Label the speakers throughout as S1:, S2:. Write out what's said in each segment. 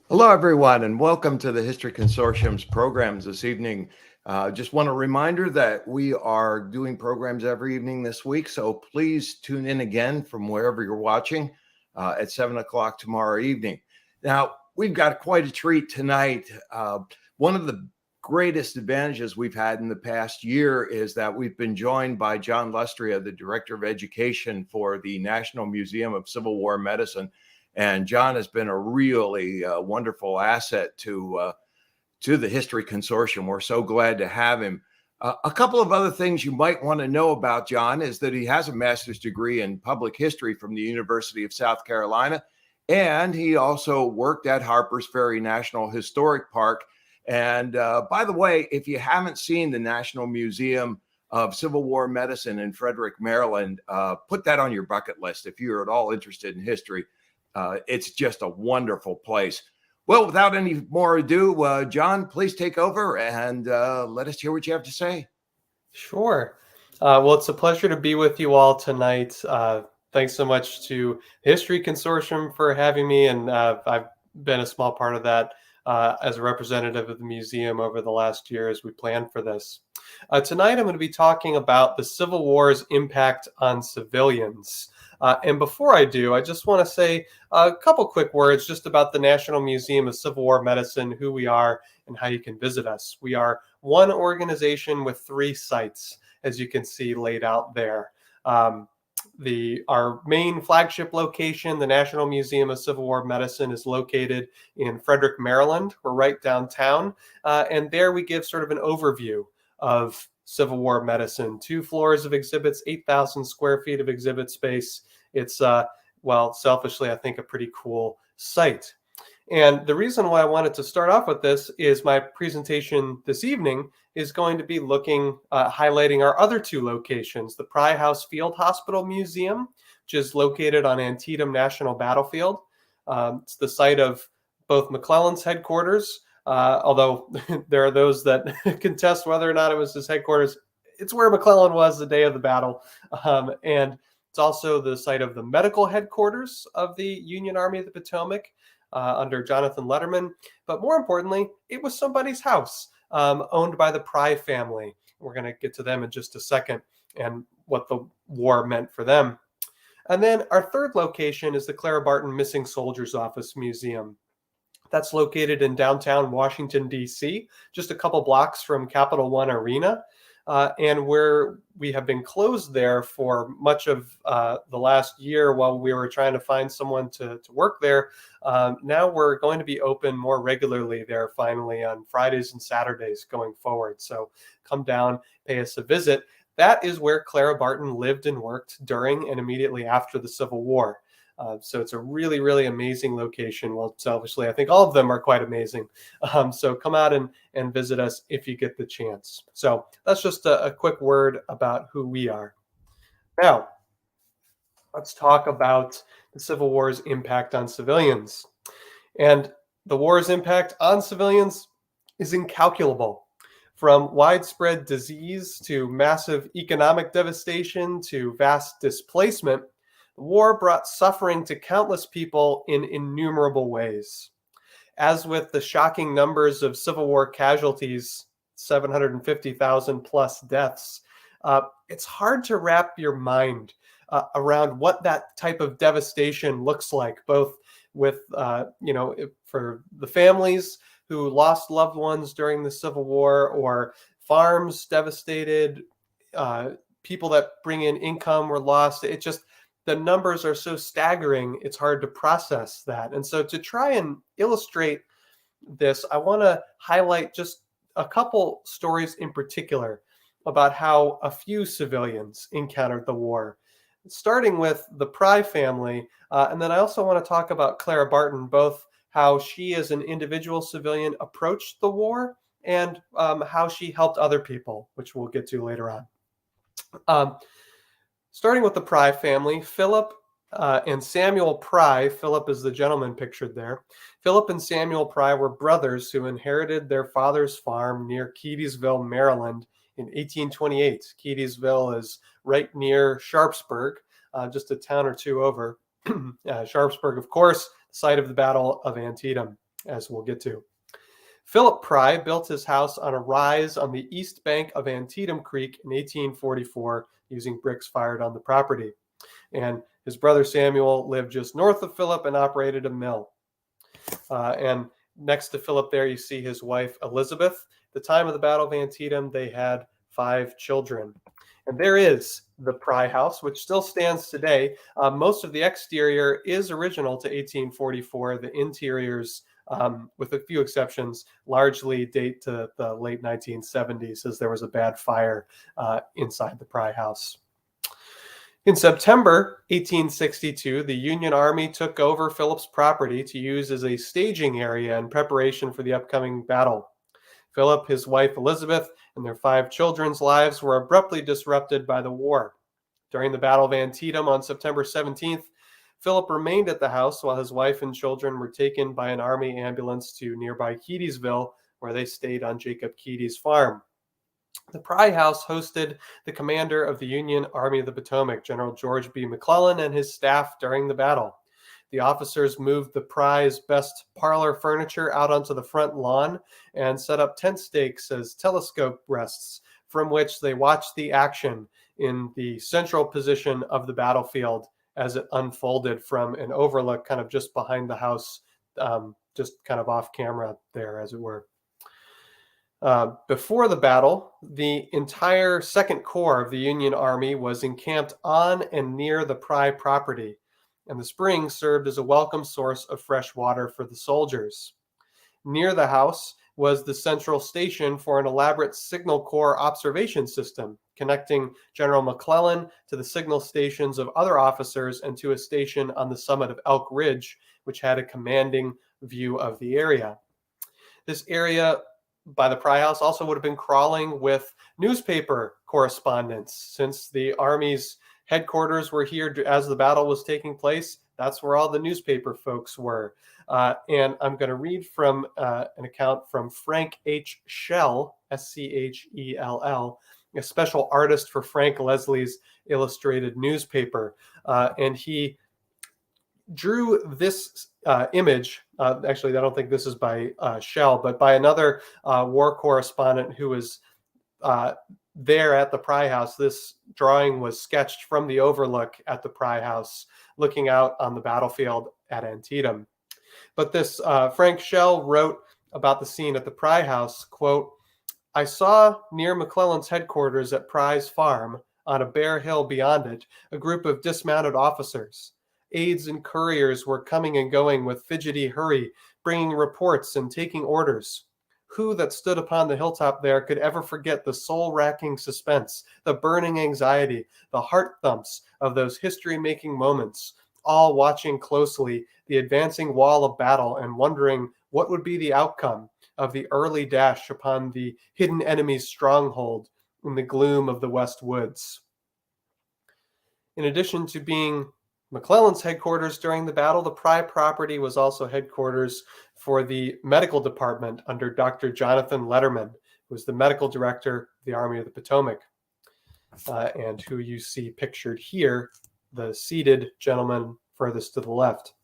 S1: Hello, everyone, and welcome to the History Consortium's programs this evening. Just want a reminder that we are doing programs every evening this week, so please tune in again from wherever you're watching at 7 o'clock tomorrow evening. Now, we've got quite a treat tonight. One of the greatest advantages we've had in the past year is that we've been joined by John Lustrea, the Director of Education for the National Museum of Civil War Medicine. And John has been a really wonderful asset to the History Consortium. We're so glad to have him. A couple of other things you might want to know about John is that he has a master's degree in public history from the University of South Carolina, and he also worked at Harpers Ferry National Historic Park. And by the way, if you haven't seen the National Museum of Civil War Medicine in Frederick, Maryland, put that on your bucket list if you're at all interested in history. It's just a wonderful place. Well, without any more ado, John, please take over and let us hear what you have to say.
S2: Sure. Well, it's a pleasure to be with you all tonight. Thanks so much to History Consortium for having me, and I've been a small part of that as a representative of the museum over the last year as we planned for this. Tonight, I'm going to be talking about the Civil War's impact on civilians. And before I do, I just want to say a couple quick words just about the National Museum of Civil War Medicine, who we are, and how you can visit us. We are one organization with 3 sites, as you can see laid out there. Our main flagship location, the National Museum of Civil War Medicine, is located in Frederick, Maryland. We're right downtown, and there we give sort of an overview of Civil War medicine. 2 floors of exhibits, 8,000 square feet of exhibit space. It's, well, selfishly, I think a pretty cool site. And the reason why I wanted to start off with this is my presentation this evening is going to be highlighting our other 2 locations, the Pry House Field Hospital Museum, which is located on Antietam National Battlefield. It's the site of both McClellan's headquarters, although there are those that contest whether or not it was his headquarters. It's where McClellan was the day of the battle. And it's also the site of the medical headquarters of the Union Army of the Potomac under Jonathan Letterman. But more importantly, it was somebody's house owned by the Pry family. We're going to get to them in just a second and what the war meant for them. And then our 3rd location is the Clara Barton Missing Soldiers Office Museum. That's located in downtown Washington, D.C., just a couple blocks from Capital One Arena, and where we have been closed there for much of the last year while we were trying to find someone to work there. Now we're going to be open more regularly there finally on Fridays and Saturdays going forward. So come down, pay us a visit. That is where Clara Barton lived and worked during and immediately after the Civil War. So it's a really, really amazing location. Well, selfishly, I think all of them are quite amazing. So come out and visit us if you get the chance. So that's just a quick word about who we are. Now, let's talk about the Civil War's impact on civilians. And the war's impact on civilians is incalculable. From widespread disease to massive economic devastation to vast displacement, the war brought suffering to countless people in innumerable ways. As with the shocking numbers of Civil War casualties, 750,000 plus deaths, it's hard to wrap your mind around what that type of devastation looks like, both with, for the families who lost loved ones during the Civil War, or farms devastated, people that bring in income were lost. The numbers are so staggering, it's hard to process that. And so to try and illustrate this, I want to highlight just a couple stories in particular about how a few civilians encountered the war, starting with the Pry family. And then I also want to talk about Clara Barton, both how she as an individual civilian approached the war and how she helped other people, which we'll get to later on. Starting with the Pry family, Philip and Samuel Pry, Philip is the gentleman pictured there. Philip and Samuel Pry were brothers who inherited their father's farm near Keedysville, Maryland in 1828. Keedysville is right near Sharpsburg, just a town or two over. Sharpsburg, of course, site of the Battle of Antietam. as we'll get to. Philip Pry built his house on a rise on the east bank of Antietam Creek in 1844 using bricks fired on the property. And his brother Samuel lived just north of Philip and operated a mill. And next to Philip there, you see his wife Elizabeth. At the time of the Battle of Antietam, they had 5 children. And there is the Pry House, which still stands today. Most of the exterior is original to 1844. The interiors, with a few exceptions, largely date to the late 1970s, as there was a bad fire inside the Pry House. In September 1862, the Union Army took over Philip's property to use as a staging area in preparation for the upcoming battle. Philip, his wife Elizabeth, and their 5 children's lives were abruptly disrupted by the war. During the Battle of Antietam on September 17th, Philip remained at the house while his wife and children were taken by an Army ambulance to nearby Keedysville, where they stayed on Jacob Keedy's farm. The Pry House hosted the commander of the Union Army of the Potomac, General George B. McClellan, and his staff during the battle. The officers moved the Pry's best parlor furniture out onto the front lawn and set up tent stakes as telescope rests from which they watched the action in the central position of the battlefield as it unfolded from an overlook kind of just behind the house, just kind of off camera there, as it were. Before the battle, the entire Second Corps of the Union Army was encamped on and near the Pry property, and the spring served as a welcome source of fresh water for the soldiers. Near the house was the central station for an elaborate Signal Corps observation system, connecting General McClellan to the signal stations of other officers and to a station on the summit of Elk Ridge, which had a commanding view of the area. This area by the Pry House also would have been crawling with newspaper correspondence. Since the Army's headquarters were here as the battle was taking place, that's where all the newspaper folks were. And I'm going to read from an account from Frank H. Schell, Schell, a special artist for Frank Leslie's illustrated newspaper. And he drew this image. Actually, I don't think this is by Schell, but by another war correspondent who was there at the Pry House. This drawing was sketched from the overlook at the Pry House, looking out on the battlefield at Antietam. But this Frank Schell wrote about the scene at the Pry House, quote, "I saw near McClellan's headquarters at Pry's farm, on a bare hill beyond it, a group of dismounted officers. Aides and couriers were coming and going with fidgety hurry, bringing reports and taking orders. Who that stood upon the hilltop there could ever forget the soul-racking suspense, the burning anxiety, the heart thumps of those history-making moments, all watching closely the advancing wall of battle and wondering what would be the outcome of the early dash upon the hidden enemy's stronghold in the gloom of the West Woods." In addition to being McClellan's headquarters during the battle, the Pry property was also headquarters for the medical department under Dr. Jonathan Letterman, who was the medical director of the Army of the Potomac, and who you see pictured here, the seated gentleman furthest to the left.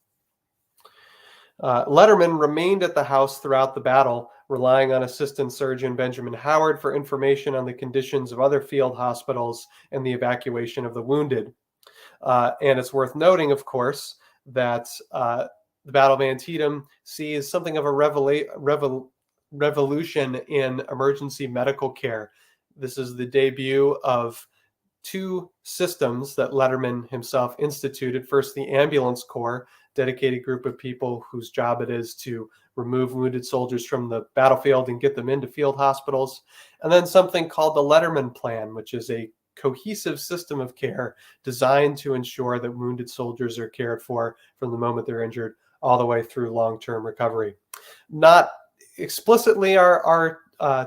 S2: Letterman remained at the house throughout the battle, relying on Assistant Surgeon Benjamin Howard for information on the conditions of other field hospitals and the evacuation of the wounded. And it's worth noting, of course, that the Battle of Antietam sees something of a revolution in emergency medical care. This is the debut of 2 systems that Letterman himself instituted. First, the Ambulance Corps, dedicated group of people whose job it is to remove wounded soldiers from the battlefield and get them into field hospitals. And then something called the Letterman Plan, which is a cohesive system of care designed to ensure that wounded soldiers are cared for from the moment they're injured all the way through long-term recovery. Not explicitly our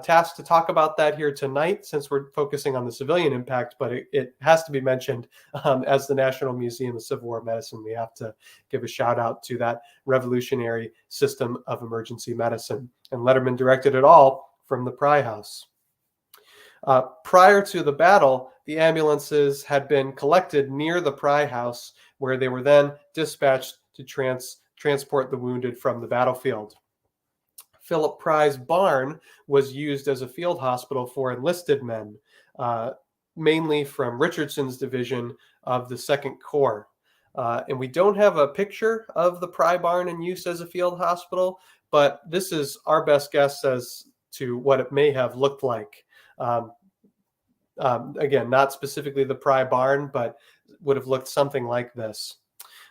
S2: task to talk about that here tonight, since we're focusing on the civilian impact, but it has to be mentioned. As the National Museum of Civil War Medicine, we have to give a shout out to that revolutionary system of emergency medicine. And Letterman directed it all from the Pry House. Prior to the battle, the ambulances had been collected near the Pry House, where they were then dispatched to transport the wounded from the battlefield. Philip Pry's barn was used as a field hospital for enlisted men, uh, mainly from Richardson's division of the Second Corps. And we don't have a picture of the Pry barn in use as a field hospital, but this is our best guess as to what it may have looked like. Um, again, not specifically the Pry barn, but would have looked something like this.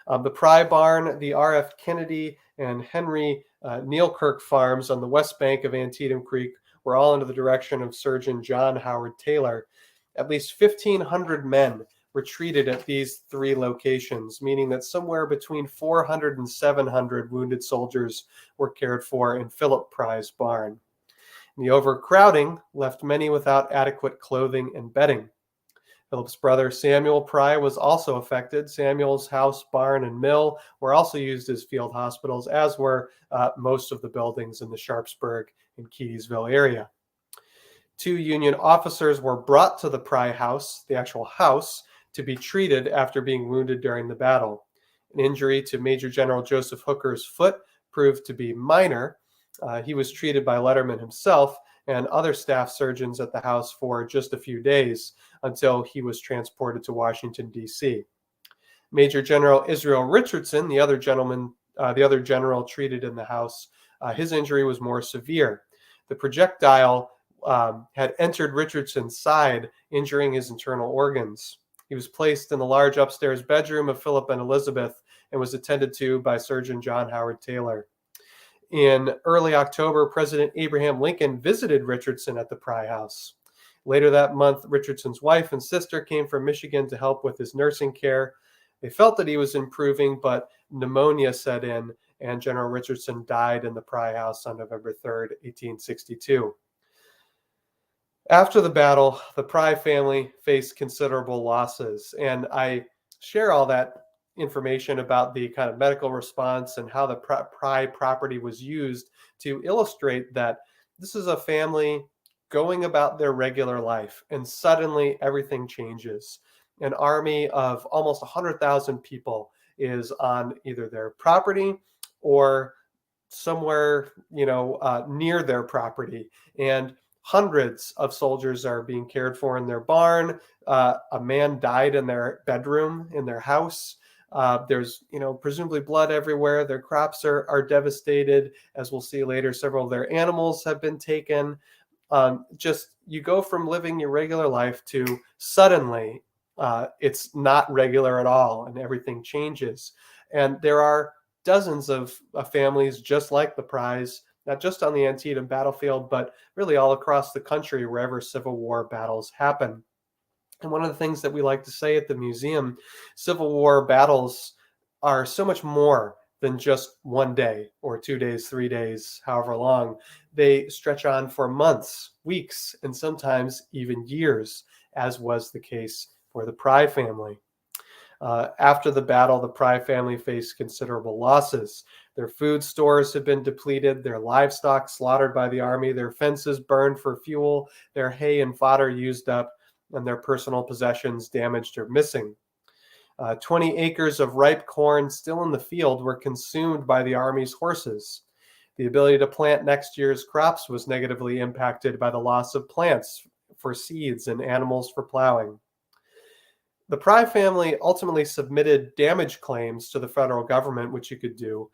S2: The Pry barn, the R.F. Kennedy and Henry Nealkirk farms on the west bank of Antietam Creek were all under the direction of Surgeon John Howard Taylor. At least 1,500 men were treated at these three locations, meaning that somewhere between 400 and 700 wounded soldiers were cared for in Philip Pry's barn. The overcrowding left many without adequate clothing and bedding. Philip's brother Samuel Pry was also affected. Samuel's house, barn, and mill were also used as field hospitals, as were most of the buildings in the Sharpsburg and Keysville area. 2 Union officers were brought to the Pry house, the actual house, to be treated after being wounded during the battle. An injury to Major General Joseph Hooker's foot proved to be minor. He was treated by Letterman himself and other staff surgeons at the house for just a few days until he was transported to Washington, D.C. Major General Israel Richardson, the other general treated in the house, his injury was more severe. The projectile had entered Richardson's side, injuring his internal organs. He was placed in the large upstairs bedroom of Philip and Elizabeth and was attended to by Surgeon John Howard Taylor. In early October, President Abraham Lincoln visited Richardson at the Pry house. Later that month, Richardson's wife and sister came from Michigan to help with his nursing care. They felt that he was improving, but pneumonia set in, and General Richardson died in the Pry house on November 3rd, 1862. After the battle, the Pry family faced considerable losses, and I share all that information about the kind of medical response and how the Pry property was used to illustrate that this is a family going about their regular life, and suddenly everything changes. An army of almost 100,000 people is on either their property or somewhere, near their property, and hundreds of soldiers are being cared for in their barn. A man died in their bedroom in their house. There's, presumably blood everywhere. Their crops are devastated. As we'll see later, several of their animals have been taken. You go from living your regular life to suddenly it's not regular at all, and everything changes. And there are dozens of families just like the Prys, not just on the Antietam battlefield, but really all across the country wherever Civil War battles happen. And one of the things that we like to say at the museum, Civil War battles are so much more than just one day or 2 days, 3 days, however long. They stretch on for months, weeks, and sometimes even years, as was the case for the Pry family. After the battle, the Pry family faced considerable losses. Their food stores had been depleted, their livestock slaughtered by the army, their fences burned for fuel, their hay and fodder used up, and their personal possessions damaged or missing. 20 acres of ripe corn still in the field were consumed by the army's horses. The ability to plant next year's crops was negatively impacted by the loss of plants for seeds and animals for plowing. The Pry family ultimately submitted damage claims to the federal government, which you could do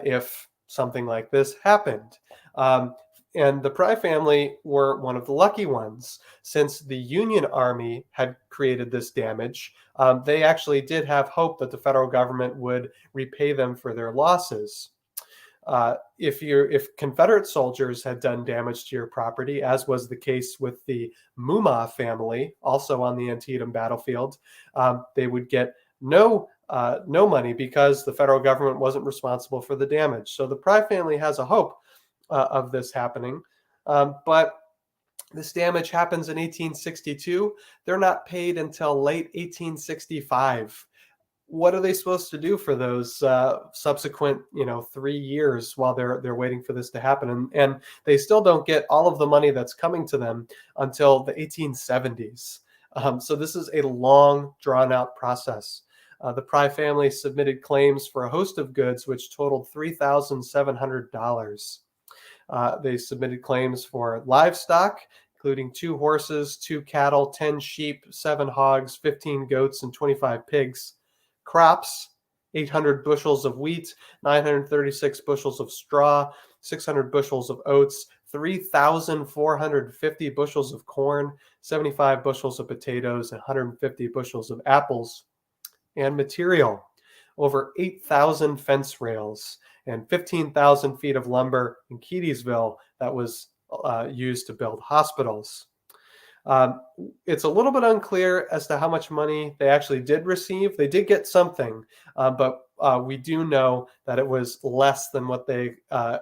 S2: if something like this happened. And the Pry family were one of the lucky ones. Since the Union Army had created this damage, they actually did have hope that the federal government would repay them for their losses. If Confederate soldiers had done damage to your property, as was the case with the Mumma family, also on the Antietam battlefield, they would get no money because the federal government wasn't responsible for the damage. So the Pry family has a hope of this happening, but this damage happens in 1862. They're not paid until late 1865. What are they supposed to do for those subsequent, 3 years while they're waiting for this to happen? And they still don't get all of the money that's coming to them until the 1870s. So this is a long, drawn-out process. The Pry family submitted claims for a host of goods, which totaled $3,700. They submitted claims for livestock, including 2 horses, 2 cattle, 10 sheep, 7 hogs, 15 goats, and 25 pigs. Crops, 800 bushels of wheat, 936 bushels of straw, 600 bushels of oats, 3,450 bushels of corn, 75 bushels of potatoes, and 150 bushels of apples. And material, over 8,000 fence rails and 15,000 feet of lumber in Keedysville that was used to build hospitals. Um, it's a little bit unclear as to how much money they actually did receive. They did get something, but we do know that it was less than what they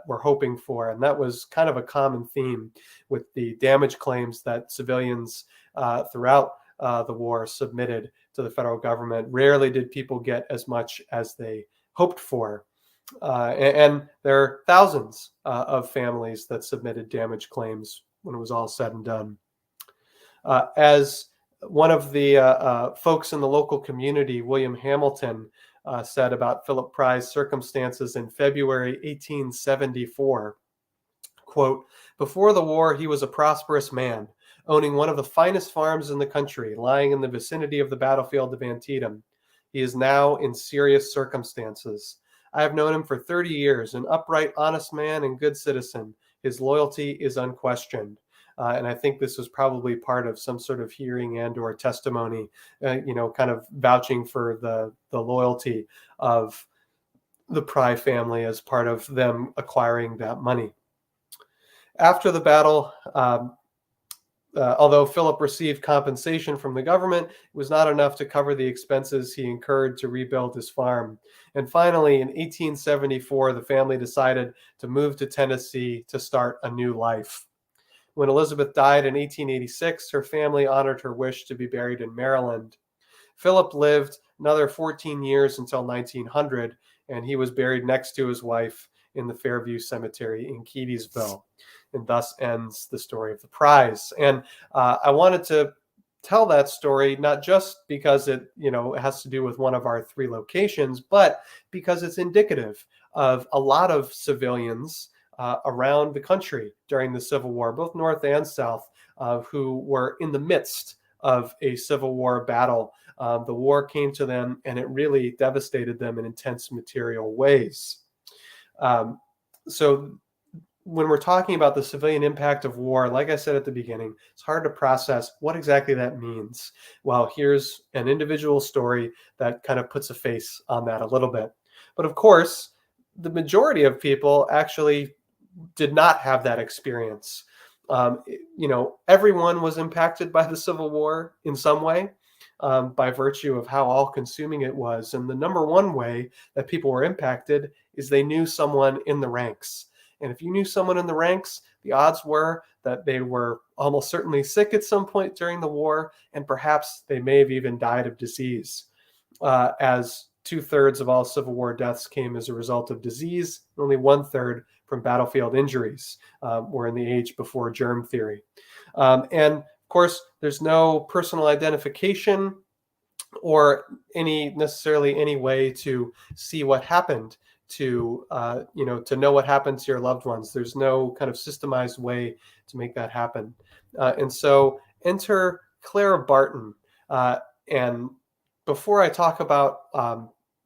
S2: were hoping for. And that was kind of a common theme with the damage claims that civilians throughout the war submitted to the federal government. Rarely did people get as much as they hoped for. And there are thousands of families that submitted damage claims when it was all said and done. As one of the folks in the local community, William Hamilton, said about Philip Pry's circumstances in February 1874, quote, "Before the war, he was a prosperous man, owning one of the finest farms in the country, lying in the vicinity of the battlefield of Antietam. He is now in serious circumstances. I have known him for 30 years, an upright, honest man and good citizen. His loyalty is unquestioned." And I think this was probably part of some sort of hearing and or testimony, kind of vouching for the loyalty of the Pry family as part of them acquiring that money. After the battle, although Philip received compensation from the government, it was not enough to cover the expenses he incurred to rebuild his farm. And finally, in 1874, the family decided to move to Tennessee to start a new life. When Elizabeth died in 1886, her family honored her wish to be buried in Maryland. Philip lived another 14 years until 1900, and he was buried next to his wife in the Fairview Cemetery in Keedysville. And thus ends the story of the Prys. And I wanted to tell that story not just because it has to do with one of our 3 locations, but because it's indicative of a lot of civilians around the country during the Civil War, both North and South, who were in the midst of a Civil War battle. The war came to them and it really devastated them in intense material ways. So when we're talking about the civilian impact of war, like I said at the beginning, it's hard to process what exactly that means. Well, here's an individual story that kind of puts a face on that a little bit. But of course, the majority of people actually did not have that experience. Everyone was impacted by the Civil War in some way, by virtue of how all-consuming it was. And the number one way that people were impacted is they knew someone in the ranks. And if you knew someone in the ranks, the odds were that they were almost certainly sick at some point during the war, and perhaps they may have even died of disease, as 2/3 of all Civil War deaths came as a result of disease, only 1/3 from battlefield injuries. We're in the age before germ theory. And of course, there's no personal identification or necessarily any way to see what happened to know what happened to your loved ones. There's no kind of systemized way to make that happen. And so enter Clara Barton. And before I talk about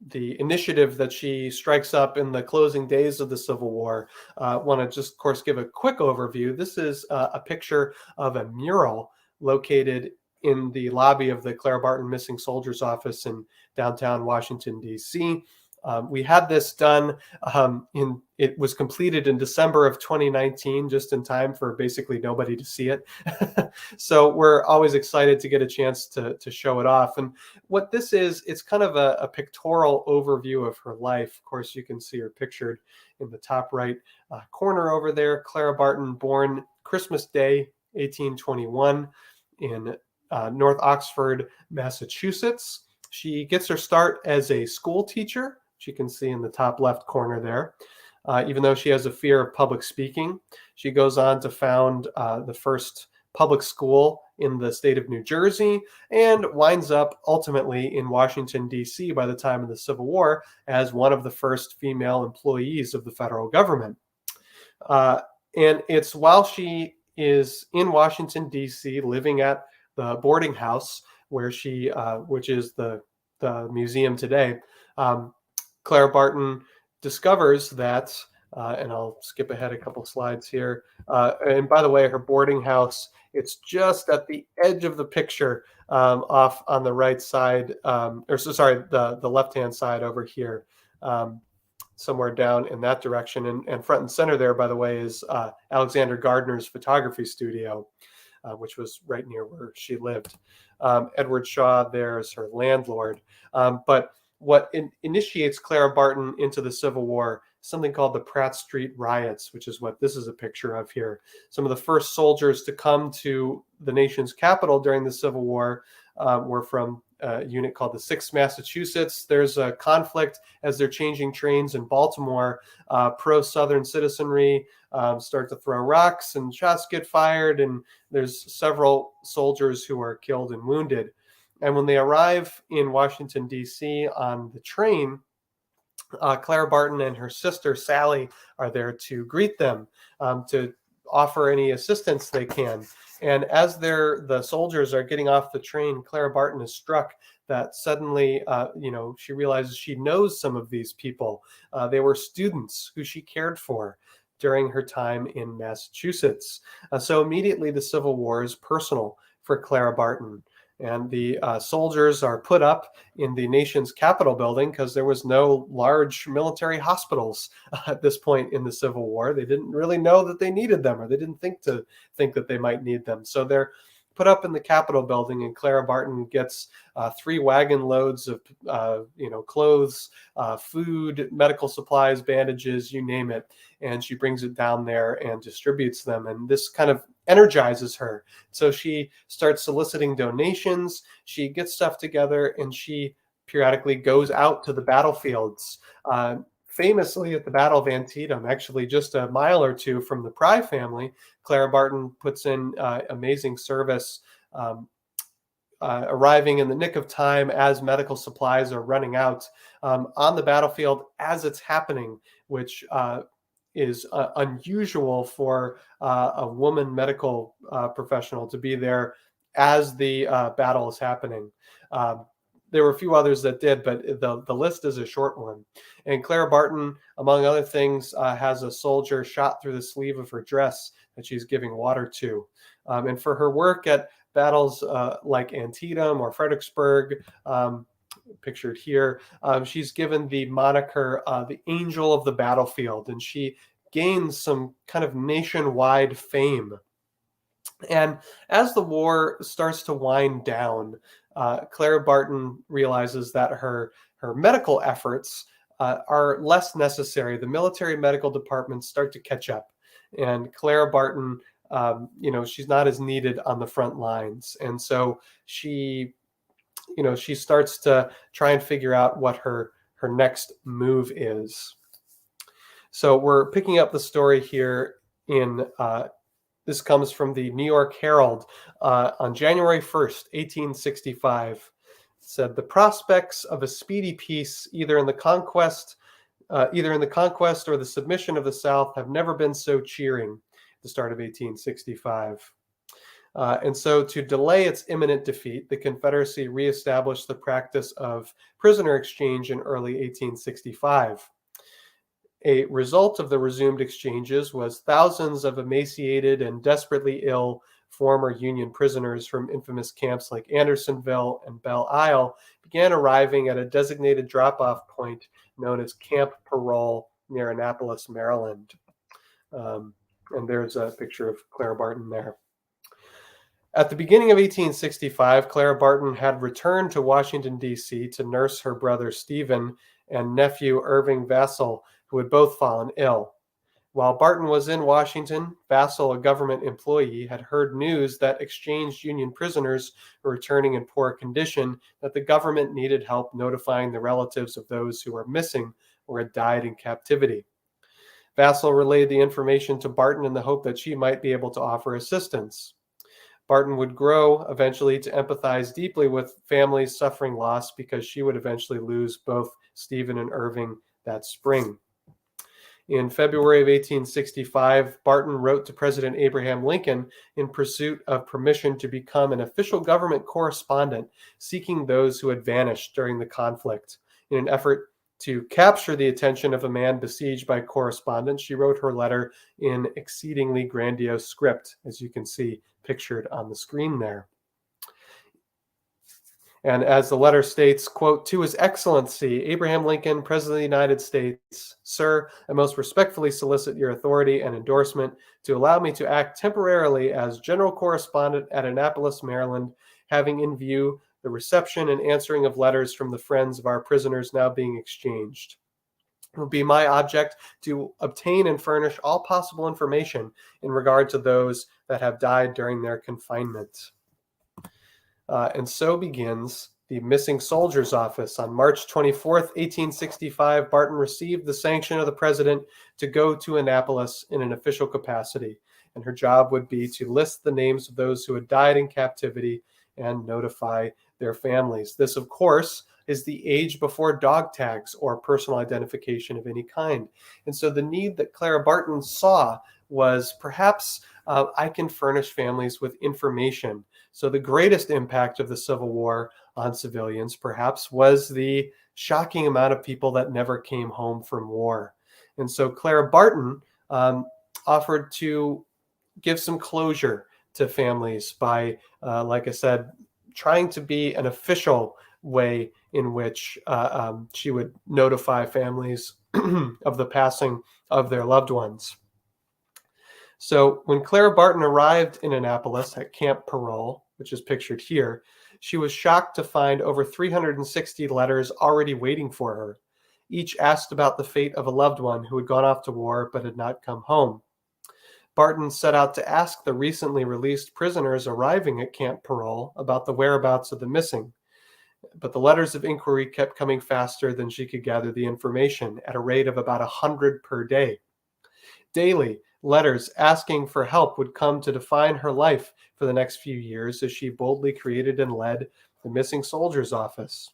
S2: the initiative that she strikes up in the closing days of the Civil War, I want to just, of course, give a quick overview. This is a picture of a mural located in the lobby of the Clara Barton Missing Soldiers office in downtown Washington, D.C. We had this done it was completed in December of 2019, just in time for basically nobody to see it. So we're always excited to get a chance to show it off. And what this is, it's kind of a pictorial overview of her life. Of course, you can see her pictured in the top right corner over there. Clara Barton, born Christmas Day, 1821 in North Oxford, Massachusetts. She gets her start as a school teacher, which you can see in the top left corner there. Even though she has a fear of public speaking, she goes on to found the first public school in the state of New Jersey and winds up ultimately in Washington, D.C. by the time of the Civil War as one of the first female employees of the federal government. And it's while she is in Washington, D.C., living at the boarding house where which is the museum today, Clara Barton discovers that, and I'll skip ahead a couple slides here. And by the way, her boarding house, it's just at the edge of the picture, off on the right side, the left-hand side over here, somewhere down in that direction. And front and center there, by the way, is Alexander Gardner's photography studio, which was right near where she lived. Edward Shaw there is her landlord. But what initiates Clara Barton into the Civil War, something called the Pratt Street Riots, which is what this is a picture of here. Some of the first soldiers to come to the nation's capital during the Civil War were from a unit called the 6th Massachusetts. There's a conflict as they're changing trains in Baltimore. Pro-Southern citizenry start to throw rocks and shots get fired, and there's several soldiers who are killed and wounded. And when they arrive in Washington, D.C. on the train, Clara Barton and her sister Sally are there to greet them, to offer any assistance they can. And as the soldiers are getting off the train, Clara Barton is struck that suddenly, she realizes she knows some of these people. They were students who she cared for during her time in Massachusetts. So immediately the Civil War is personal for Clara Barton. And the soldiers are put up in the nation's Capitol building because there was no large military hospitals at this point in the Civil War. They didn't really know that they needed them, or they didn't think that they might need them. So they're put up in the Capitol building, and Clara Barton gets 3 wagon loads of clothes, food, medical supplies, bandages, you name it, and she brings it down there and distributes them. And this kind of energizes her. So she starts soliciting donations, she gets stuff together, and she periodically goes out to the battlefields. Famously at the Battle of Antietam, actually just a mile or two from the Pry family, Clara Barton puts in amazing service, arriving in the nick of time as medical supplies are running out on the battlefield as it's happening, which is unusual for a woman medical professional to be there as the battle is happening. There were a few others that did, but the list is a short one. And Clara Barton, among other things, has a soldier shot through the sleeve of her dress that she's giving water to. And for her work at battles like Antietam or Fredericksburg, pictured here, she's given the moniker the Angel of the Battlefield, and she gains some kind of nationwide fame. And as the war starts to wind down, Clara Barton realizes that her medical efforts are less necessary. The military medical departments start to catch up, and Clara Barton, she's not as needed on the front lines, and so she starts to try and figure out what her next move is. So we're picking up the story here in. This comes from the New York Herald on January 1st, 1865. It said, "The prospects of a speedy peace, either in the conquest or the submission of the South, have never been so cheering." At the start of 1865. And so to delay its imminent defeat, the Confederacy reestablished the practice of prisoner exchange in early 1865. A result of the resumed exchanges was thousands of emaciated and desperately ill former Union prisoners from infamous camps like Andersonville and Belle Isle began arriving at a designated drop-off point known as Camp Parole near Annapolis, Maryland. And there's a picture of Clara Barton there. At the beginning of 1865, Clara Barton had returned to Washington, D.C. to nurse her brother Stephen and nephew Irving Vassall, who had both fallen ill. While Barton was in Washington, Vassall, a government employee, had heard news that exchanged Union prisoners were returning in poor condition, that the government needed help notifying the relatives of those who were missing or had died in captivity. Vassall relayed the information to Barton in the hope that she might be able to offer assistance. Barton would grow eventually to empathize deeply with families suffering loss because she would eventually lose both Stephen and Irving that spring. In February of 1865, Barton wrote to President Abraham Lincoln in pursuit of permission to become an official government correspondent, seeking those who had vanished during the conflict. In an effort to capture the attention of a man besieged by correspondence, she wrote her letter in exceedingly grandiose script, as you can see pictured on the screen there. And as the letter states, quote, "To His Excellency, Abraham Lincoln, President of the United States, Sir, I most respectfully solicit your authority and endorsement to allow me to act temporarily as General Correspondent at Annapolis, Maryland, having in view the reception and answering of letters from the friends of our prisoners now being exchanged. It will be my object to obtain and furnish all possible information in regard to those that have died during their confinement." And so begins the Missing Soldiers Office. On March 24th, 1865, Barton received the sanction of the president to go to Annapolis in an official capacity, and her job would be to list the names of those who had died in captivity and notify their families. This, of course, is the age before dog tags or personal identification of any kind. And so the need that Clara Barton saw was perhaps I can furnish families with information. So the greatest impact of the Civil War on civilians, perhaps, was the shocking amount of people that never came home from war. And so Clara Barton offered to give some closure to families by, like I said, trying to be an official way in which she would notify families of the passing of their loved ones. So when Clara Barton arrived in Annapolis at Camp Parole, which is pictured here, she was shocked to find over 360 letters already waiting for her. Each asked about the fate of a loved one who had gone off to war but had not come home. Barton set out to ask the recently released prisoners arriving at Camp Parole about the whereabouts of the missing. But the letters of inquiry kept coming faster than she could gather the information, at a rate of about 100 per day. Daily, letters asking for help would come to define her life for the next few years as she boldly created and led the Missing Soldiers Office,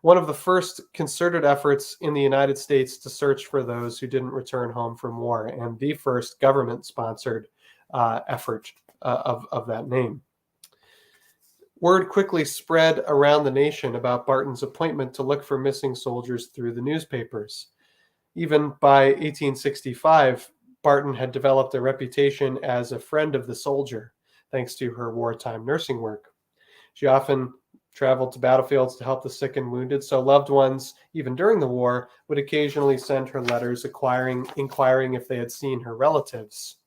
S2: one of the first concerted efforts in the United States to search for those who didn't return home from war, and the first government-sponsored effort of that name. Word quickly spread around the nation about Barton's appointment to look for missing soldiers through the newspapers. Even by 1865, Barton had developed a reputation as a friend of the soldier, thanks to her wartime nursing work. She often traveled to battlefields to help the sick and wounded, so loved ones, even during the war, would occasionally send her letters inquiring if they had seen her relatives.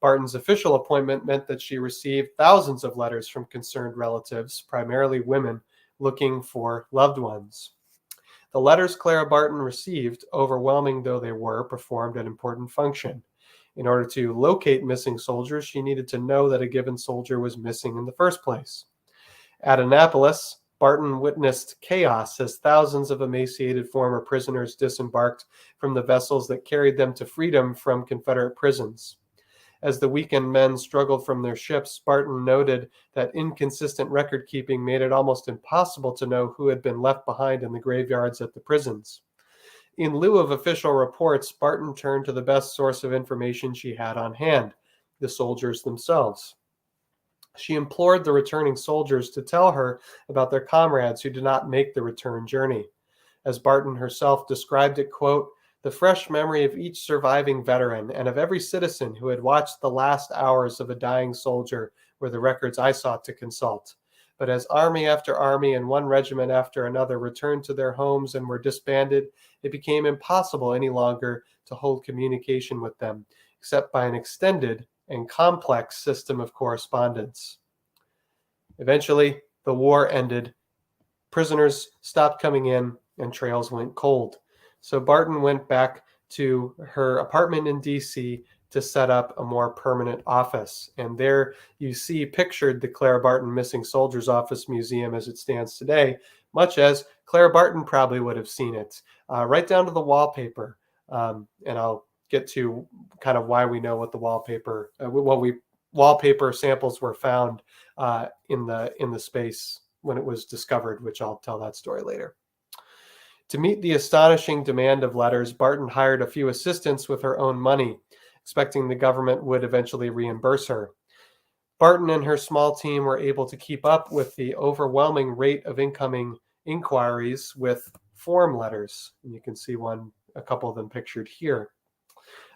S2: Barton's official appointment meant that she received thousands of letters from concerned relatives, primarily women, looking for loved ones. The letters Clara Barton received, overwhelming though they were, performed an important function. In order to locate missing soldiers, she needed to know that a given soldier was missing in the first place. At Annapolis, Barton witnessed chaos as thousands of emaciated former prisoners disembarked from the vessels that carried them to freedom from Confederate prisons. As the weakened men struggled from their ships, Barton noted that inconsistent record-keeping made it almost impossible to know who had been left behind in the graveyards at the prisons. In lieu of official reports, Barton turned to the best source of information she had on hand, the soldiers themselves. She implored the returning soldiers to tell her about their comrades who did not make the return journey. As Barton herself described it, quote, "The fresh memory of each surviving veteran and of every citizen who had watched the last hours of a dying soldier were the records I sought to consult. But as army after army and one regiment after another returned to their homes and were disbanded, it became impossible any longer to hold communication with them, except by an extended and complex system of correspondence." Eventually, the war ended. Prisoners stopped coming in and trails went cold. So Barton went back to her apartment in D.C. to set up a more permanent office. And there you see pictured the Clara Barton Missing Soldiers Office Museum as it stands today, much as Clara Barton probably would have seen it, right down to the wallpaper. And I'll get to kind of why we know what the wallpaper samples were found in the space when it was discovered, which I'll tell that story later. To meet the astonishing demand of letters, Barton hired a few assistants with her own money, expecting the government would eventually reimburse her. Barton and her small team were able to keep up with the overwhelming rate of incoming inquiries with form letters. And you can see a couple of them pictured here.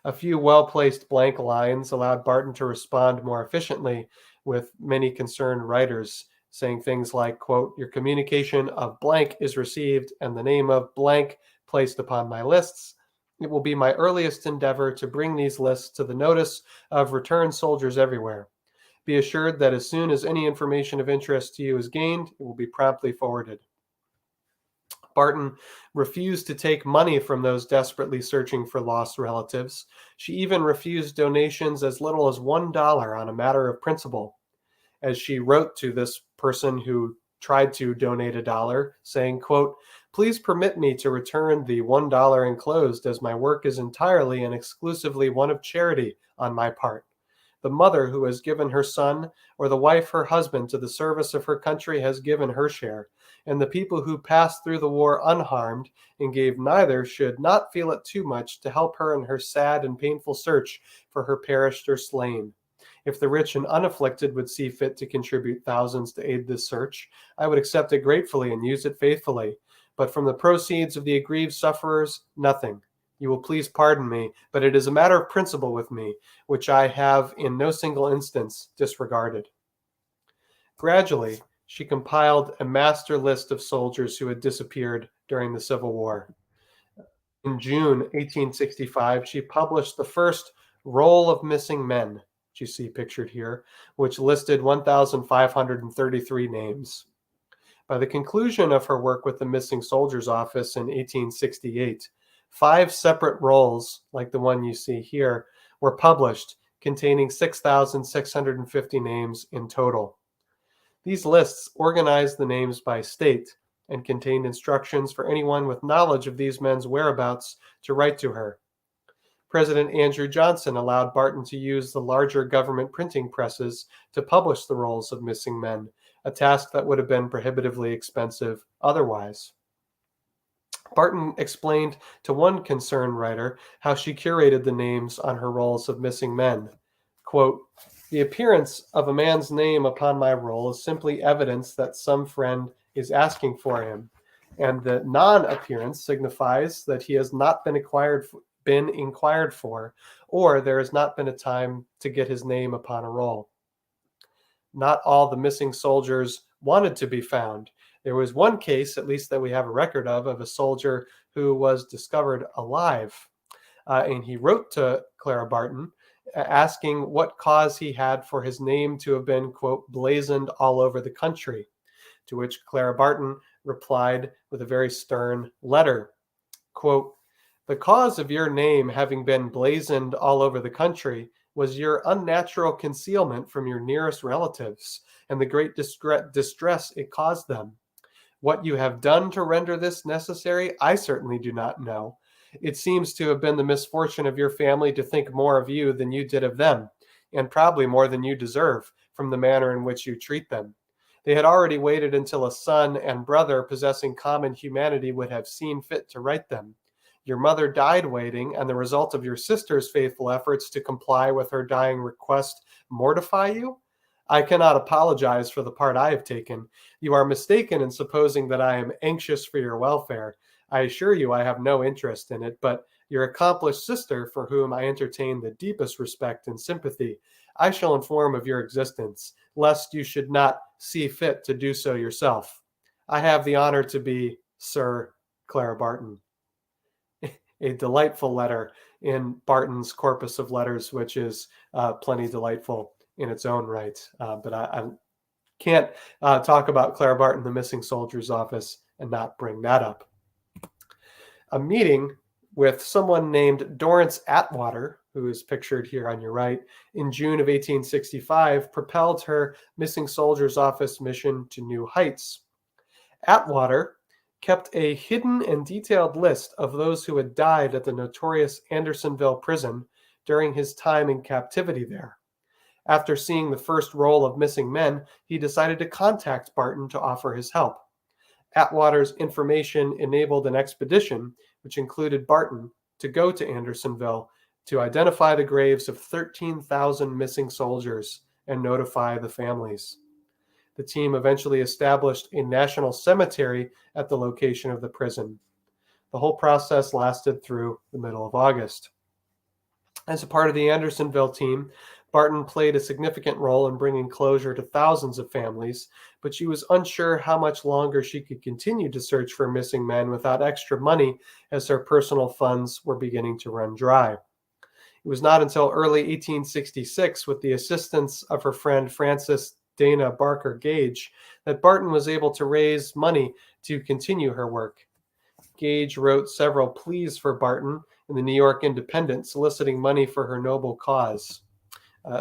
S2: A few well-placed blank lines allowed Barton to respond more efficiently, with many concerned writers saying things like, quote, "Your communication of blank is received and the name of blank placed upon my lists. It will be my earliest endeavor to bring these lists to the notice of returned soldiers everywhere. Be assured that as soon as any information of interest to you is gained, it will be promptly forwarded." Barton refused to take money from those desperately searching for lost relatives. She even refused donations as little as $1 on a matter of principle. As she wrote to this person who tried to donate $1, saying, quote, "Please permit me to return the $1 enclosed, as my work is entirely and exclusively one of charity on my part. The mother who has given her son, or the wife her husband, to the service of her country has given her share, and the people who passed through the war unharmed and gave neither should not feel it too much to help her in her sad and painful search for her perished or slain. If the rich and unafflicted would see fit to contribute thousands to aid this search, I would accept it gratefully and use it faithfully. But from the proceeds of the aggrieved sufferers, nothing. You will please pardon me, but it is a matter of principle with me, which I have in no single instance disregarded." Gradually, she compiled a master list of soldiers who had disappeared during the Civil War. In June 1865, she published the first Roll of Missing Men, which you see pictured here, which listed 1,533 names. By the conclusion of her work with the Missing Soldiers Office in 1868, 5 separate rolls, like the one you see here, were published, containing 6,650 names in total. These lists organized the names by state and contained instructions for anyone with knowledge of these men's whereabouts to write to her. President Andrew Johnson allowed Barton to use the larger government printing presses to publish the rolls of missing men, a task that would have been prohibitively expensive otherwise. Barton explained to one concerned writer how she curated the names on her rolls of missing men. Quote, "The appearance of a man's name upon my roll is simply evidence that some friend is asking for him, and the non-appearance signifies that he has not been inquired for, or there has not been a time to get his name upon a roll." Not all the missing soldiers wanted to be found. There was one case, at least that we have a record of a soldier who was discovered alive. And he wrote to Clara Barton asking what cause he had for his name to have been, quote, "blazoned all over the country," to which Clara Barton replied with a very stern letter, quote, "The cause of your name having been blazoned all over the country was your unnatural concealment from your nearest relatives and the great distress it caused them. What you have done to render this necessary, I certainly do not know. It seems to have been the misfortune of your family to think more of you than you did of them, and probably more than you deserve from the manner in which you treat them. They had already waited until a son and brother possessing common humanity would have seen fit to write them. Your mother died waiting, and the result of your sister's faithful efforts to comply with her dying request mortify you? I cannot apologize for the part I have taken. You are mistaken in supposing that I am anxious for your welfare. I assure you I have no interest in it, but your accomplished sister, for whom I entertain the deepest respect and sympathy, I shall inform of your existence, lest you should not see fit to do so yourself. I have the honor to be, Sir, Clara Barton." A delightful letter in Barton's corpus of letters, which is plenty delightful in its own right. But I can't talk about Clara Barton, the Missing Soldiers Office, and not bring that up. A meeting with someone named Dorrance Atwater, who is pictured here on your right, in June of 1865, propelled her Missing Soldiers Office mission to new heights. Atwater kept a hidden and detailed list of those who had died at the notorious Andersonville prison during his time in captivity there. After seeing the first roll of missing men, he decided to contact Barton to offer his help. Atwater's information enabled an expedition, which included Barton, to go to Andersonville to identify the graves of 13,000 missing soldiers and notify the families. The team eventually established a national cemetery at the location of the prison. The whole process lasted through the middle of August. As a part of the Andersonville team, Barton played a significant role in bringing closure to thousands of families, but she was unsure how much longer she could continue to search for missing men without extra money, as her personal funds were beginning to run dry. It was not until early 1866, with the assistance of her friend Frances Dana Barker Gage, that Barton was able to raise money to continue her work. Gage wrote several pleas for Barton in the New York Independent, soliciting money for her noble cause.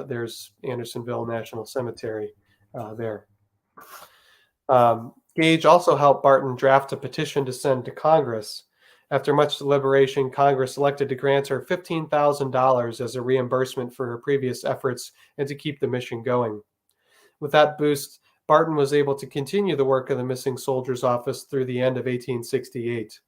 S2: There's Andersonville National Cemetery there. Gage also helped Barton draft a petition to send to Congress. After much deliberation, Congress elected to grant her $15,000 as a reimbursement for her previous efforts and to keep the mission going. With that boost, Barton was able to continue the work of the Missing Soldiers Office through the end of 1868.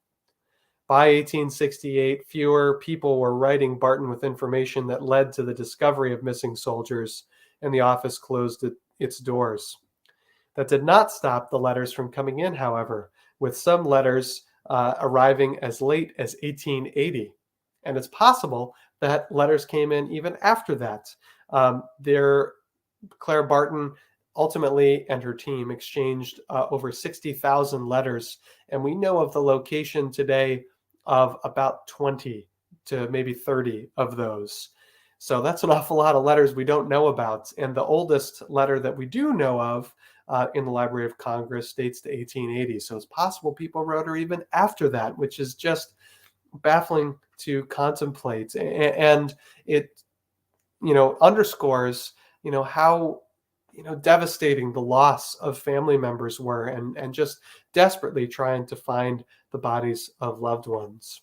S2: By 1868, fewer people were writing Barton with information that led to the discovery of missing soldiers, and the office closed its doors. That did not stop the letters from coming in, however, with some letters arriving as late as 1880. And it's possible that letters came in even after that. Clara Barton ultimately and her team exchanged over 60,000 letters, and we know of the location today of about 20 to maybe 30 of those. So that's an awful lot of letters we don't know about. And the oldest letter that we do know of in the Library of Congress dates to 1880. So it's possible people wrote her even after that, which is just baffling to contemplate. And it, underscores, how devastating the loss of family members were, and just desperately trying to find the bodies of loved ones.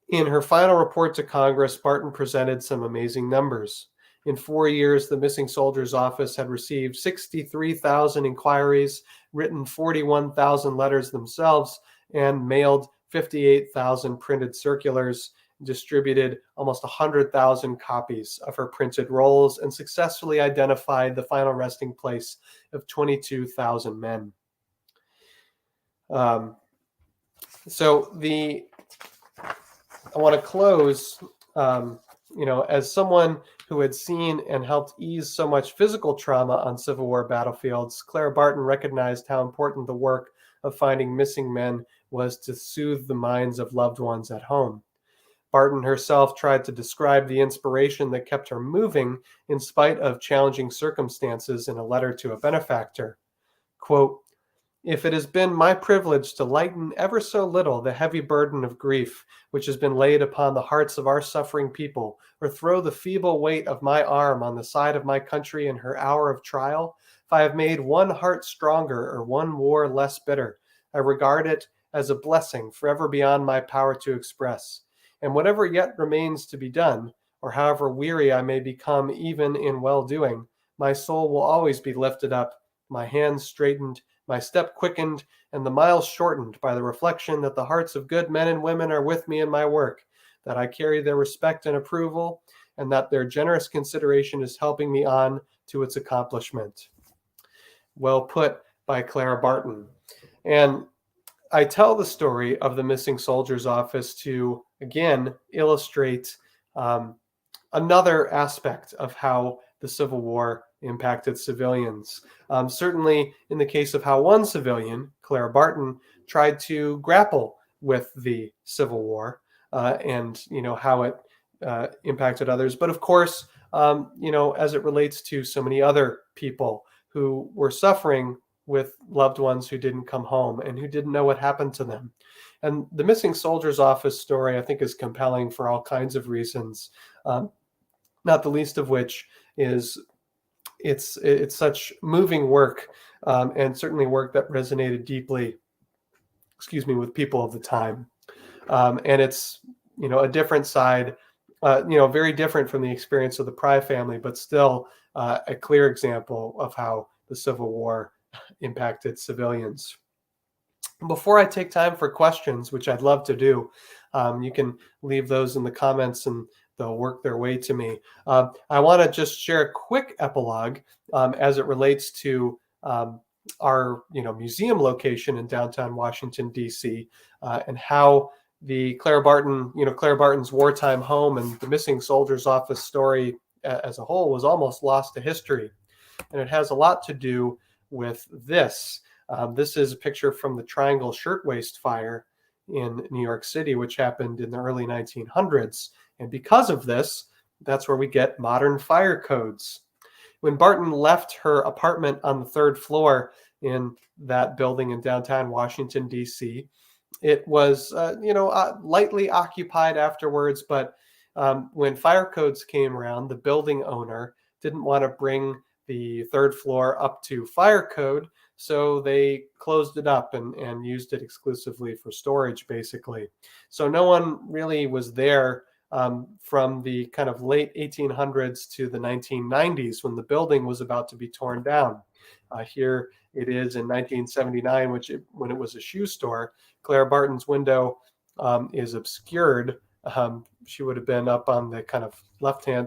S2: In her final report to Congress, Barton presented some amazing numbers. In 4 years, the Missing Soldiers Office had received 63,000 inquiries, written 41,000 letters themselves, and mailed 58,000 printed circulars, distributed almost 100,000 copies of her printed rolls, and successfully identified the final resting place of 22,000 men. I want to close, as someone who had seen and helped ease so much physical trauma on Civil War battlefields, Clara Barton recognized how important the work of finding missing men was to soothe the minds of loved ones at home. Barton herself tried to describe the inspiration that kept her moving in spite of challenging circumstances in a letter to a benefactor. Quote, "If it has been my privilege to lighten ever so little the heavy burden of grief which has been laid upon the hearts of our suffering people, or throw the feeble weight of my arm on the side of my country in her hour of trial, if I have made one heart stronger or one war less bitter, I regard it as a blessing forever beyond my power to express. And whatever yet remains to be done, or however weary I may become even in well-doing, my soul will always be lifted up, my hands straightened, my step quickened, and the miles shortened by the reflection that the hearts of good men and women are with me in my work, that I carry their respect and approval, and that their generous consideration is helping me on to its accomplishment." Well put by Clara Barton. And I tell the story of the Missing Soldiers Office to, again, illustrate another aspect of how the Civil War impacted civilians. Certainly in the case of how one civilian, Clara Barton, tried to grapple with the Civil War and how it impacted others. But of course, as it relates to so many other people who were suffering with loved ones who didn't come home and who didn't know what happened to them. And the Missing Soldiers Office story, I think, is compelling for all kinds of reasons, not the least of which is it's such moving work, and certainly work that resonated deeply, with people of the time. And it's, a different side, very different from the experience of the Pry family, but still a clear example of how the Civil War impacted civilians. Before I take time for questions, which I'd love to do, you can leave those in the comments and they'll work their way to me. I want to just share a quick epilogue as it relates to our museum location in downtown Washington, D.C., and how the Clara Barton's wartime home and the missing soldiers office story as a whole was almost lost to history. And it has a lot to do with this. This is a picture from the Triangle Shirtwaist Fire in New York City, which happened in the early 1900s. And because of this, that's where we get modern fire codes. When Barton left her apartment on the 3rd floor in that building in downtown Washington, D.C., it was, lightly occupied afterwards. But when fire codes came around, the building owner didn't want to bring the 3rd floor up to fire code, so they closed it up and used it exclusively for storage, basically. So no one really was there from the kind of late 1800s to the 1990s when the building was about to be torn down. Here it is in 1979, when it was a shoe store. Clara Barton's window is obscured. She would have been up on the kind of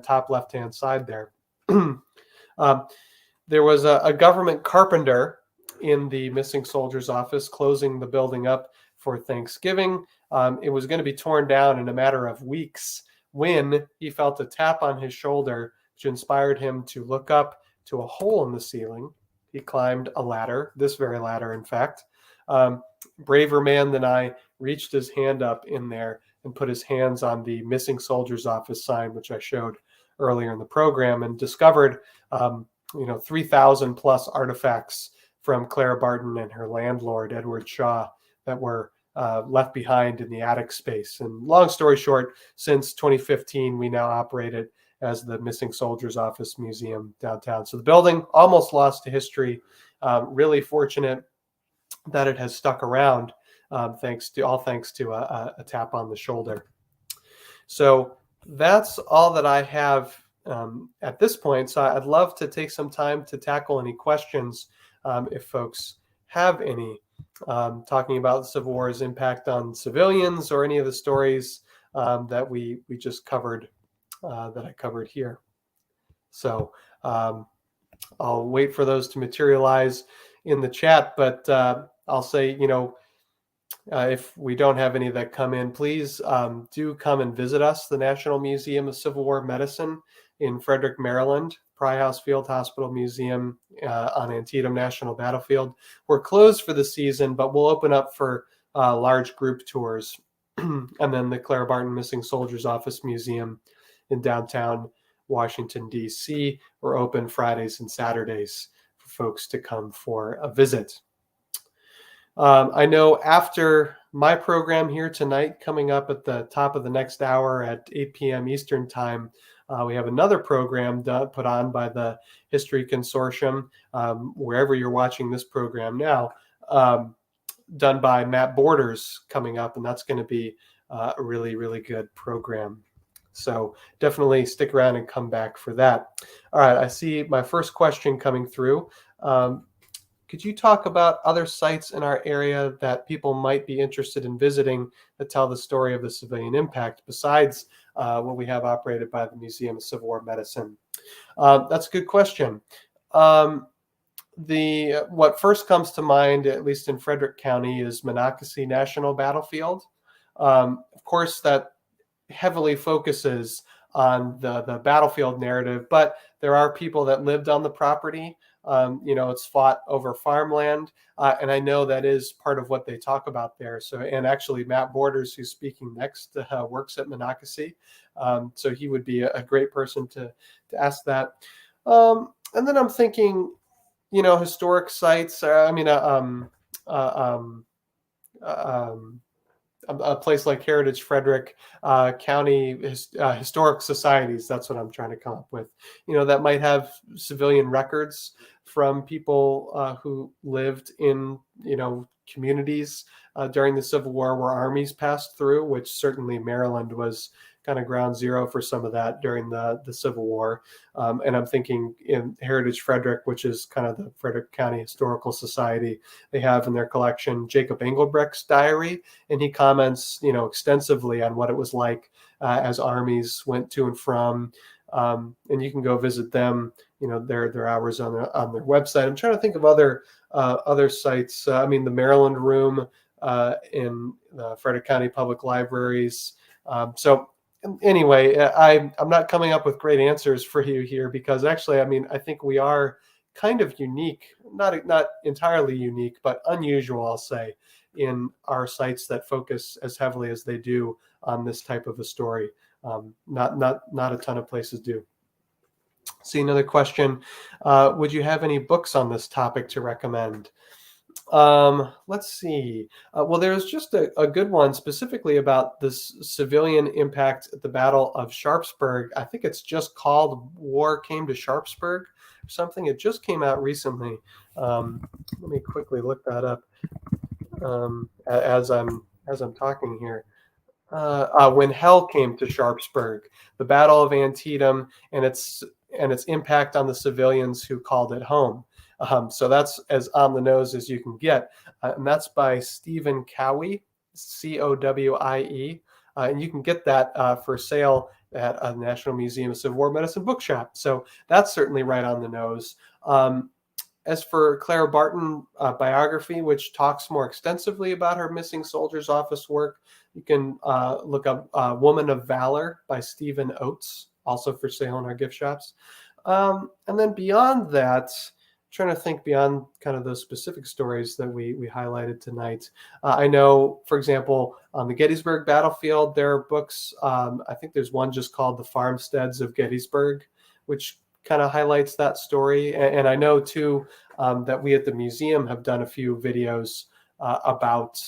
S2: top left-hand side there. There was a government carpenter in the missing soldiers office closing the building up for Thanksgiving. It was going to be torn down in a matter of weeks when he felt a tap on his shoulder, which inspired him to look up to a hole in the ceiling. He climbed a ladder, this very ladder, in fact. Braver man than I reached his hand up in there and put his hands on the missing soldiers office sign, which I showed earlier in the program, and discovered 3,000 plus artifacts from Clara Barton and her landlord, Edward Shaw, that were left behind in the attic space. And long story short, since 2015, we now operate it as the Missing Soldiers Office Museum downtown. So the building almost lost to history. Really fortunate that it has stuck around, thanks to a tap on the shoulder. So that's all that I have at this point. So I'd love to take some time to tackle any questions if folks have any, talking about the Civil War's impact on civilians or any of the stories that we just covered, that I covered here. So I'll wait for those to materialize in the chat, but I'll say, if we don't have any that come in, please do come and visit us, the National Museum of Civil War Medicine in Frederick, Maryland, Pry House Field Hospital Museum on Antietam National Battlefield. We're closed for the season, but we'll open up for large group tours. And then the Clara Barton Missing Soldiers Office Museum in downtown Washington, D.C. We're open Fridays and Saturdays for folks to come for a visit. I know after my program here tonight, coming up at the top of the next hour at 8 p.m. Eastern Time, we have another program put on by the History Consortium, wherever you're watching this program now, done by Matt Borders coming up, and that's going to be a really, really good program. So definitely stick around and come back for that. All right, I see my first question coming through. Could you talk about other sites in our area that people might be interested in visiting that tell the story of the civilian impact besides what we have operated by the Museum of Civil War Medicine? That's a good question. What first comes to mind, at least in Frederick County, is Monocacy National Battlefield. Of course, that heavily focuses on the battlefield narrative, but there are people that lived on the property. It's fought over farmland, and I know that is part of what they talk about there. So, and actually Matt Borders, who's speaking next, works at Monocacy, so he would be a great person to ask that. And then I'm thinking, historic sites. A place like Heritage Frederick County Historic Societies, that's what I'm trying to come up with, that might have civilian records from people who lived in, communities during the Civil War where armies passed through, which certainly Maryland was kind of ground zero for some of that during the Civil War. And I'm thinking in Heritage Frederick, which is kind of the Frederick County Historical Society, they have in their collection Jacob Engelbrecht's diary, and he comments, extensively on what it was like as armies went to and from. And you can go visit them, their hours on their website. I'm trying to think of other sites. The Maryland Room in the Frederick County Public Libraries. So anyway, I'm not coming up with great answers for you here, because actually, I think we are kind of unique, not entirely unique, but unusual, I'll say, in our sites that focus as heavily as they do on this type of a story. Not a ton of places do. See, another question. Would you have any books on this topic to recommend? Let's see. Well, there's just a good one specifically about this civilian impact at the Battle of Sharpsburg. I think it's just called War Came to Sharpsburg or something. It just came out recently. Let me quickly look that up as I'm talking here. When Hell Came to Sharpsburg, the Battle of Antietam, and its impact on the civilians who called it home. So that's as on the nose as you can get. And that's by Stephen Cowie, Cowie. And you can get that for sale at a National Museum of Civil War Medicine bookshop. So that's certainly right on the nose. As for Clara Barton biography, which talks more extensively about her missing soldiers office work, you can look up Woman of Valor by Stephen Oates, also for sale in our gift shops. And then beyond that, trying to think beyond kind of those specific stories that we highlighted tonight. I know, for example, on the Gettysburg battlefield, there are books. I think there's one just called The Farmsteads of Gettysburg, which kind of highlights that story. And I know, too, that we at the museum have done a few videos about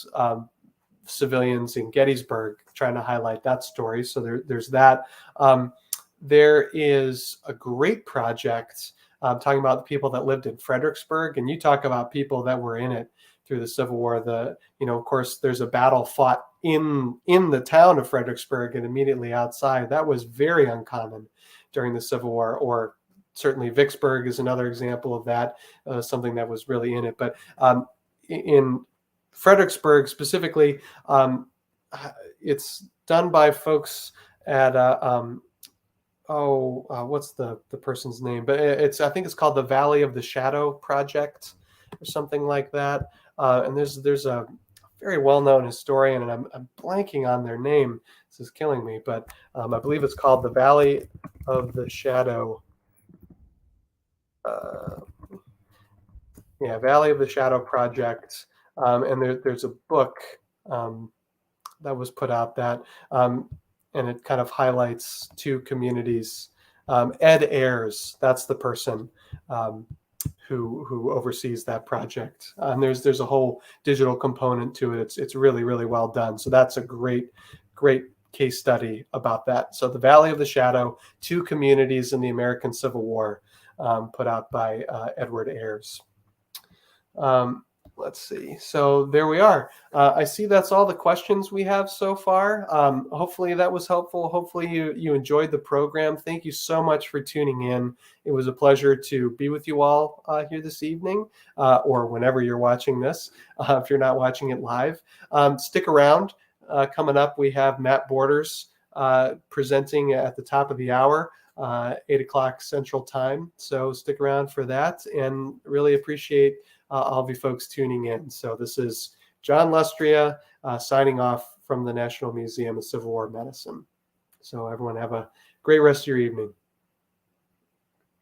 S2: civilians in Gettysburg, trying to highlight that story. So there's that. There is a great project talking about the people that lived in Fredericksburg, and you talk about people that were in it through the Civil War. Of course, there's a battle fought in the town of Fredericksburg and immediately outside. That was very uncommon during the Civil War. Or certainly Vicksburg is another example of that, something that was really in it. But in Fredericksburg specifically, it's done by folks at what's the person's name? But I think it's called the Valley of the Shadow Project or something like that. And there's a very well-known historian, and I'm blanking on their name. This is killing me, but I believe it's called the Valley of the Shadow. Valley of the Shadow Project. And there's a book that was put out that, and it kind of highlights two communities. Ed Ayers, that's the person who oversees that project. And there's a whole digital component to it. It's really, really well done. So that's a great case study about that. So the Valley of the Shadow, two communities in the American Civil War, put out by Edward Ayers. Let's see. So there we are. I see that's all the questions we have so far. Hopefully that was helpful. Hopefully you enjoyed the program. Thank you so much for tuning in. It was a pleasure to be with you all here this evening, or whenever you're watching this, if you're not watching it live. Stick around. Coming up, we have Matt Borders presenting at the top of the hour, 8 o'clock Central Time. So stick around for that, and really appreciate all of you folks tuning in. So this is John Lustrea signing off from the National Museum of Civil War Medicine. So everyone have a great rest of your evening.